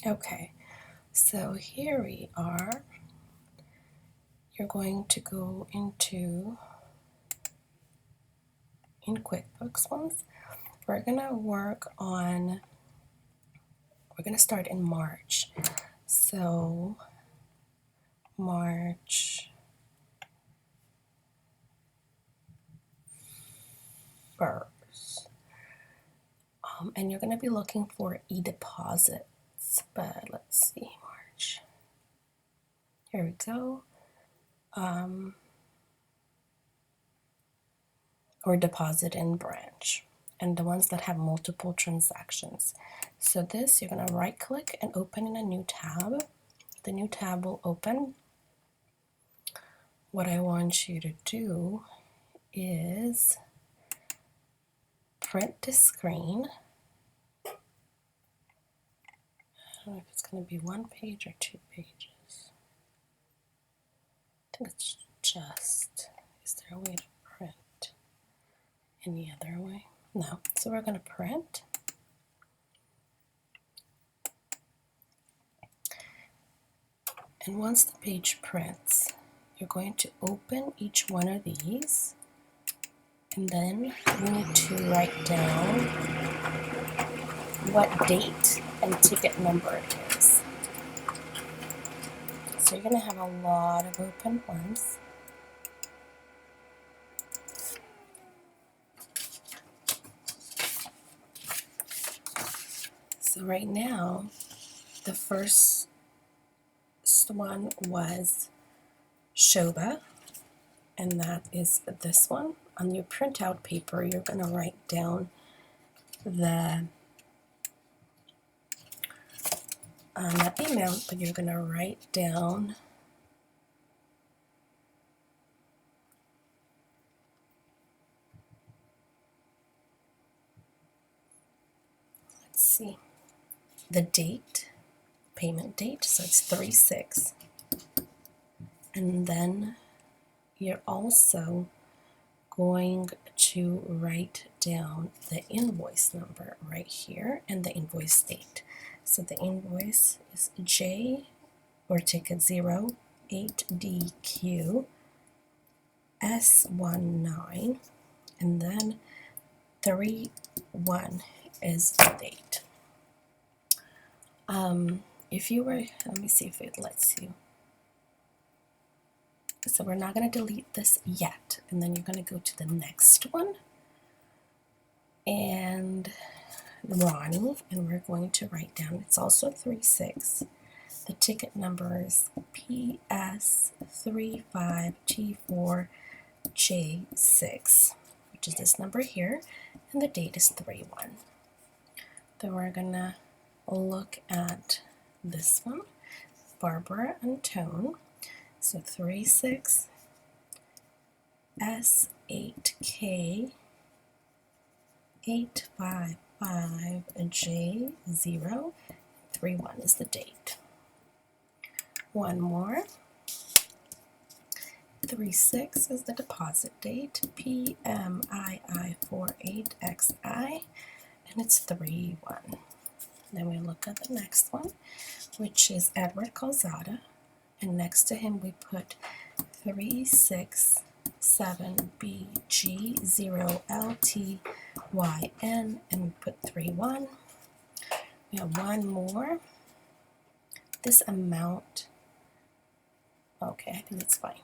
Okay, so here we are. You're going to go in QuickBooks once. We're going to start in March. So March 1st. And you're going to be looking for e-deposits, but let's see, March. Here we go. Or deposit in branch, and the ones that have multiple transactions. So this, you're going to right click and open in a new tab. The new tab will open. What I want you to do is print the screen. I don't know if it's going to be 1 page or 2 pages. I think it's just, is there a way to print any other way? No. So we're going to print. And once the page prints, you're going to open each one of these, and then you need to write down what date and ticket number it is. So you're going to have a lot of open ones. So right now, the first one was Shoba, and that is this one. On your printout paper, you're going to write down the not the amount, but you're going to write down the date, payment date, so it's 3/6. And then you're also going to write down the invoice number right here and the invoice date. So the invoice is J or ticket 08DQ S19, and then 3/1 is the date. If you were, let me see if it lets you. So we're not going to delete this yet, and then you're going to go to the next one, and Ronnie, and we're going to write down, it's also 3/6. The ticket number is PS35T4J6, which is this number here, and the date is 3/1. Then we're going to look at this one, Barbara and Tone. So 3/6 S8K 855J0 3/1 is the date. One more. 3/6 is the deposit date, PMII48XI, and it's 3/1. Then we look at the next one, which is Edward Calzada, and next to him we put 367BG0LTYN, and we put 3/1. We have one more. This amount, okay, I think it's fine.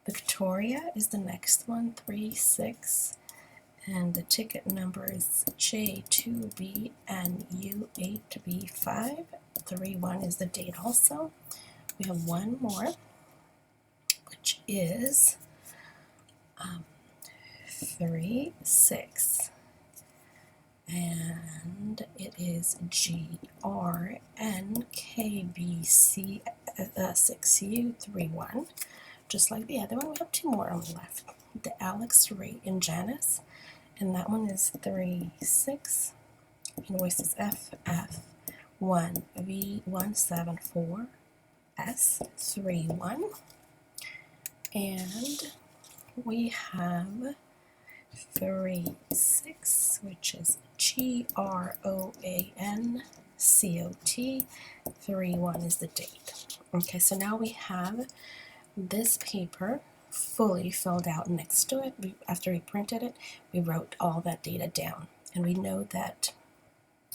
Victoria is the next one, 3/6, and the ticket number is J2BNU8B5. 3/1 is the date also. We have one more, which is 3/6, and it is GRNKBC6U 3/1. Just like the other one, we have two more on the left. The Alex, Ray, and Janice, and that one is 3/6. Invoice is FF1V174S 3/1. And we have 3/6, which is GROAN COT 31 is the date. Okay, so now we have this paper fully filled out next to it. After we printed it, we wrote all that data down. And we know that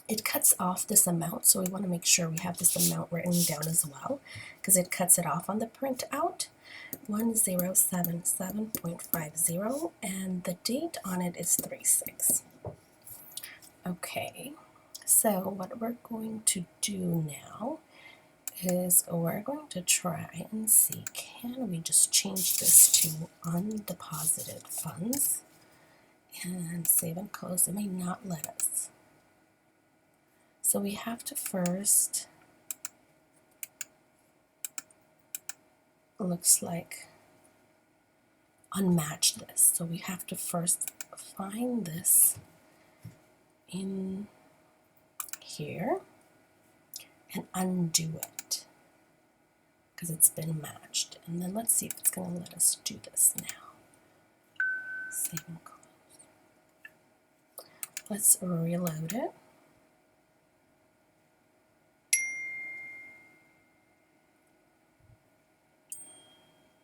it cuts off this amount, so we want to make sure we have this amount written down as well, because it cuts it off on the printout. 1077.50, and the date on it is 3/6. Okay, so what we're going to do now is we're going to try and see, can we just change this to undeposited funds and save and close? It may not let us. So we have to first, looks like, unmatch this. So we have to first find this in here and undo it because it's been matched. And then let's see if it's going to let us do this now. Save and close. Let's reload it.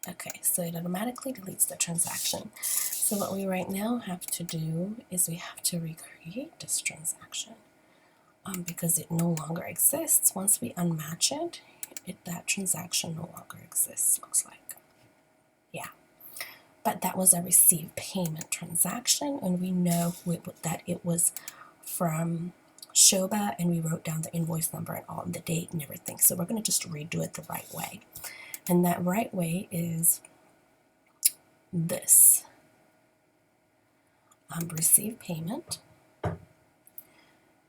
Okay, so it automatically deletes the transaction. So what we right now have to do is we have to recreate this transaction because it no longer exists. Once we unmatch it, that transaction no longer exists, looks like. Yeah, but that was a received payment transaction, and we know that it was from Shoba, and we wrote down the invoice number and all the date and everything. So we're going to just redo it the right way. And that right way is this. Receive payment.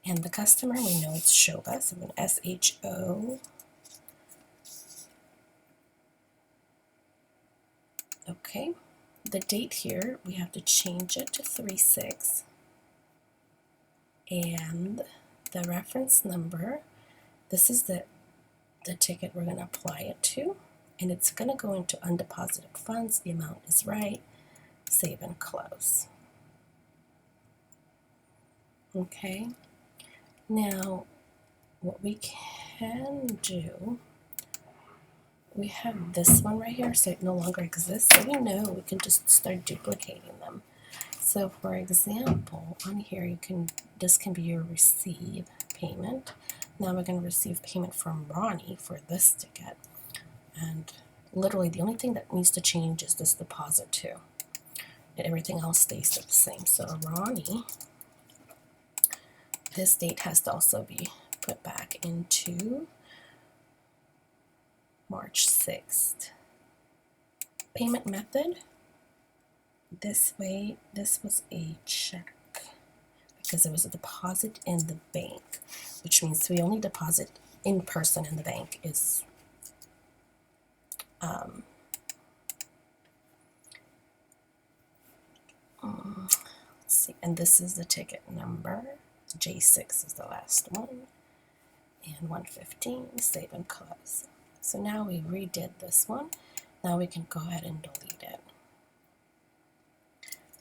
And the customer, we know it's Shoba, so I'm going to SHO. Okay. The date here, we have to change it to 3/6. And the reference number, this is the ticket we're going to apply it to. And it's going to go into undeposited funds. The amount is right. Save and close. Okay. Now, what we can do, we have this one right here, so it no longer exists. So we know we can just start duplicating them. So for example, on here, this can be your receive payment. Now we're going to receive payment from Ronnie for this ticket. And literally the only thing that needs to change is this deposit too. And everything else stays the same. So Ronnie, this date has to also be put back into March 6th. Payment method, this way, this was a check because it was a deposit in the bank, which means we only deposit in person in the bank is let's see, and this is the ticket number. J6 is the last one, and 115, save and close. So now we redid this one. Now we can go ahead and delete it.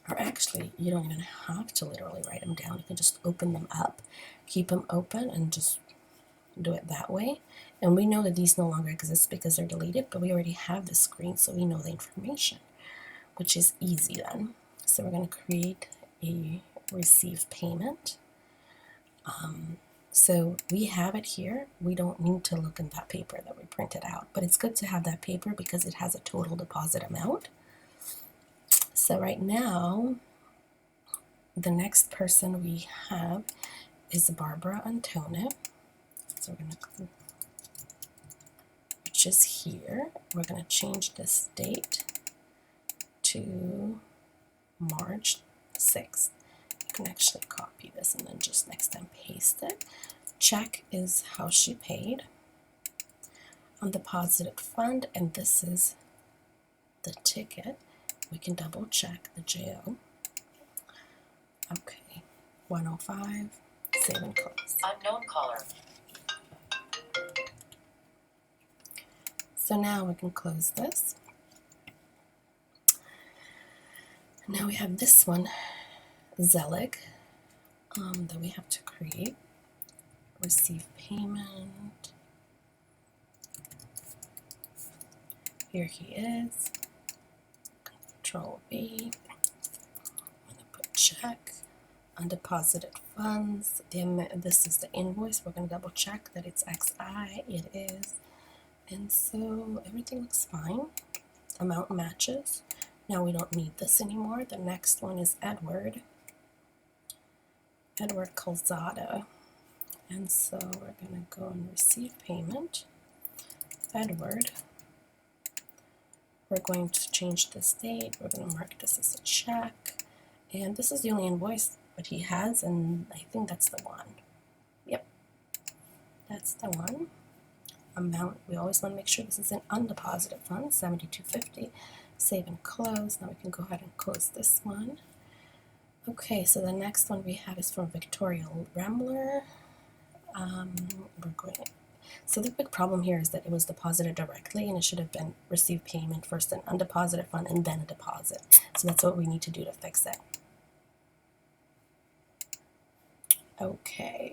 Or actually, you don't even have to literally write them down. You can just open them up, keep them open, and just do it that way. And we know that these no longer exist because they're deleted, but we already have the screen, so we know the information, which is easy then. So we're going to create a receive payment. So we have it here. We don't need to look in that paper that we printed out, but it's good to have that paper because it has a total deposit amount. So right now, the next person we have is Barbara Antonet. So we're going to, which is here. We're going to change this date to March 6th. You can actually copy this and then just next time paste it. Check is how she paid. Undeposited fund, and this is the ticket. We can double check the JO. Okay, 105, save and close. Unknown caller. So now we can close this. Now we have this one, Zelig, that we have to create. receive payment. Here he is. Control V. I'm going to put check. Undeposited funds. This is the invoice. We're going to double check that it's XI. It is. And so everything looks fine. Amount matches. Now we don't need this anymore. The next one is Edward Calzada. And so we're going to go and receive payment. Edward. We're going to change this date. We're going to mark this as a check. And this is the only invoice that he has, and I think that's the one. Yep, that's the one. Amount, we always want to make sure this is an undeposited fund, $72.50. Save and close. Now we can go ahead and close this one. Okay, so the next one we have is from Victoria Rambler. So the big problem here is that it was deposited directly, and it should have been received payment first, an undeposited fund, and then a deposit. So that's what we need to do to fix it. Okay.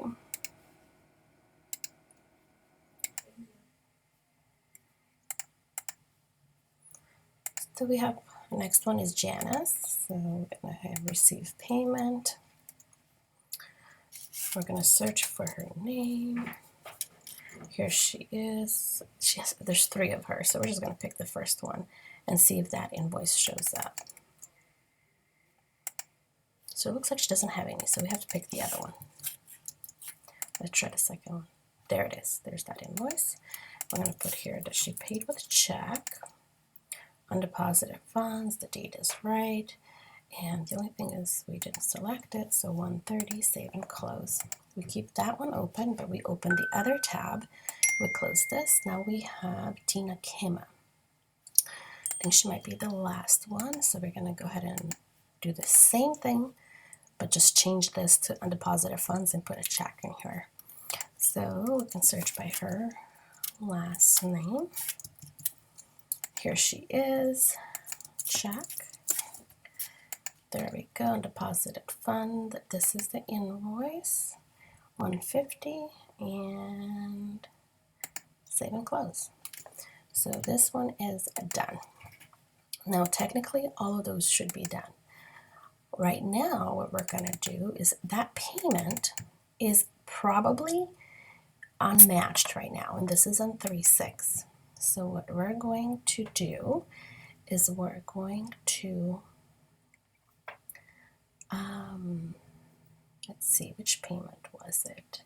So we have, the next one is Janice. So we're going to have receive payment. We're going to search for her name. Here she is. There's 3 of her, so we're just going to pick the first one and see if that invoice shows up. So it looks like she doesn't have any, so we have to pick the other one. Let's try the second one. There it is. There's that invoice. I'm going to put here that she paid with check, undeposited funds, the date is right, and the only thing is we didn't select it, so 130, save and close. We keep that one open, but we open the other tab. We close this. Now we have Tina Kema. I think she might be the last one, so we're going to go ahead and do the same thing, but just change this to undeposited funds and put a check in here. So we can search by her last name. Here she is. Check. There we go. Undeposited fund. This is the invoice. 150 and save and close. So this one is done. Now technically all of those should be done. Right now what we're going to do is that payment is probably unmatched right now, and this is on 3/6. So what we're going to do is we're going to let's see, which payment was it?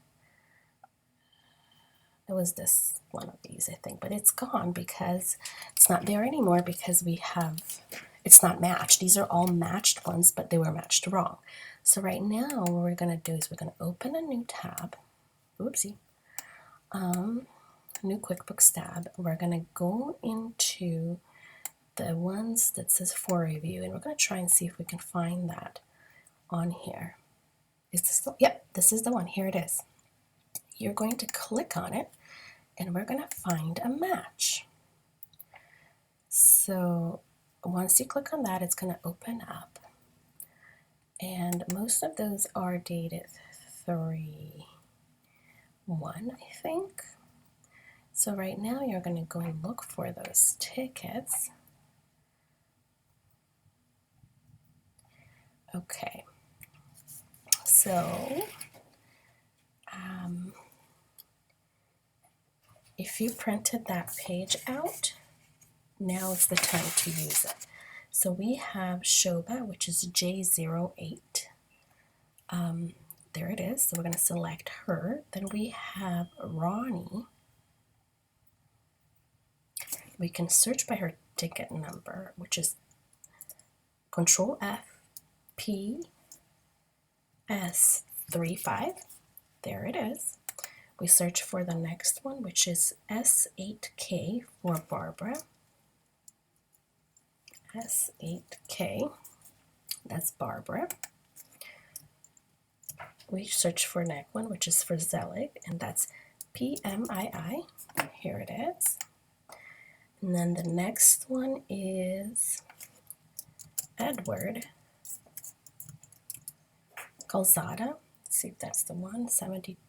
It was this one of these, I think, but it's gone because it's not there anymore because it's not matched. These are all matched ones, but they were matched wrong. So right now what we're going to do is we're going to open a new tab. Oopsie. New QuickBooks tab. We're going to go into the ones that says for review, and we're going to try and see if we can find that on here. Is this yep, this is the one. Here it is. You're going to click on it, and we're going to find a match. So once you click on that, it's going to open up, and most of those are dated 3/1, I think. So right now you're going to go and look for those tickets. Okay, so if you printed that page out, now is the time to use it. So we have Shoba, which is J08. There it is. So we're going to select her. Then we have Ronnie. We can search by her ticket number, which is Control F P S35. There it is. We search for the next one, which is S8K for Barbara. S8K, that's Barbara. We search for next one, which is for Zelig, and that's PMII. Here it is. And then the next one is Edward Calzada. Let's see if that's the one.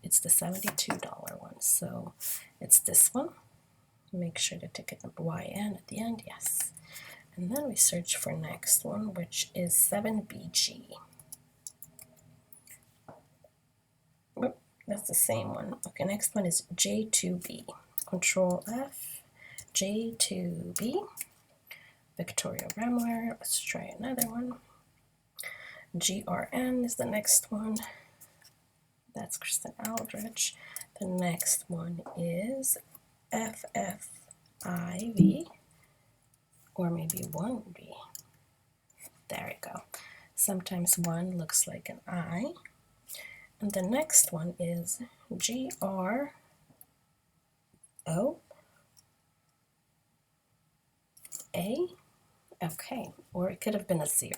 It's the $72 one. So it's this one. Make sure the ticket number YN at the end, yes. And then we search for next one, which is 7BG. Oh, that's the same one. Okay, next one is J2B. Control F, J2B. Victoria Ramler. Let's try another one. GRN is the next one. That's Kristen Aldrich. The next one is FFIV, or maybe 1B. There we go. Sometimes 1 looks like an I. And the next one is GRO. A. Okay, or it could have been a 0.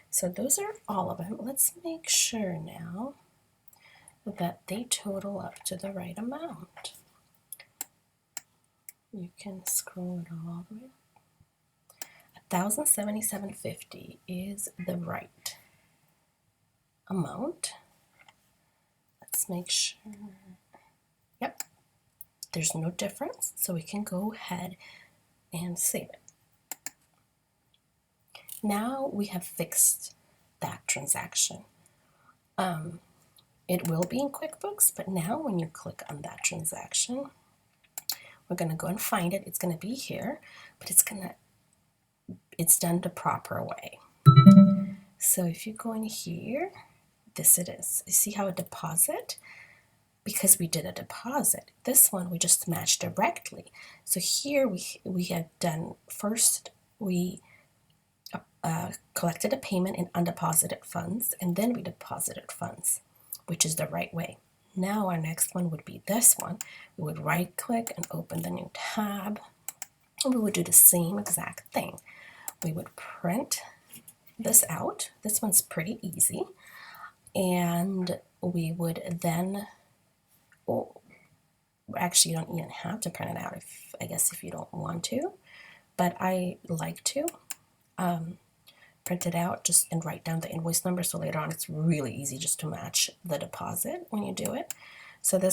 So those are all of them. Let's make sure now that they total up to the right amount. You can scroll it all the way. 1,077.50 is the right amount. Let's make sure. Yep, there's no difference, so we can go ahead and save it. Now we have fixed that transaction. It will be in QuickBooks, but now when you click on that transaction, we're going to go and find it. It's going to be here, but it's done the proper way. So if you go in here, this it is. You see how a deposit? Because we did a deposit. This one we just matched directly. So here we had done first, we collected a payment in undeposited funds, and then we deposited funds, which is the right way. Now our next one would be this one. We would right click and open the new tab, and we would do the same exact thing. We would print this out. This one's pretty easy. And we would then, actually you don't even have to print it out, I guess if you don't want to, but I like to print it out just and write down the invoice number, so later on it's really easy just to match the deposit when you do it. So this